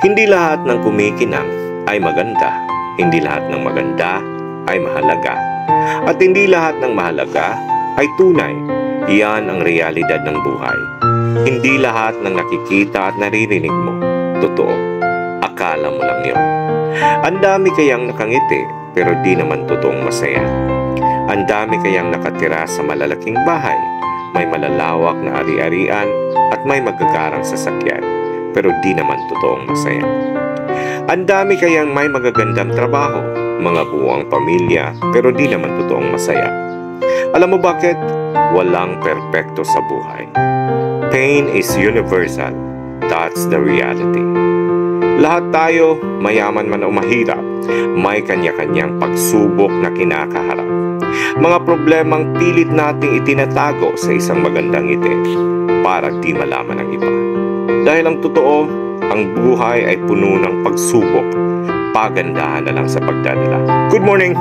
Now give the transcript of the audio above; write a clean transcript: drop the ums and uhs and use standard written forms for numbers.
Hindi lahat ng kumikinang ay maganda. Hindi lahat ng maganda ay mahalaga. At hindi lahat ng mahalaga ay tunay. Iyan ang realidad ng buhay. Hindi lahat ng nakikita at naririnig mo totoo. Akala mo lang yun. Ang dami kayang nakangiti pero di naman totoong masaya. Ang dami kayang nakatira sa malalaking bahay, may malalawak na ari-arian at may magagarang sasakyan pero di naman totoong masaya. Ang dami kayang may magagandang trabaho, mga buwang pamilya pero di naman totoong masaya. Alam mo bakit? Walang perpekto sa buhay. Pain is universal. That's the reality. Lahat tayo, mayaman man o mahirap, may kanya-kanyang pagsubok na kinakaharap. Mga problemang pilit nating itinatago sa isang magandang ngiti para di malaman ng iba. Dahil ang totoo, ang buhay ay puno ng pagsubok. Pagandahan na lang sa pagdadala. Good morning!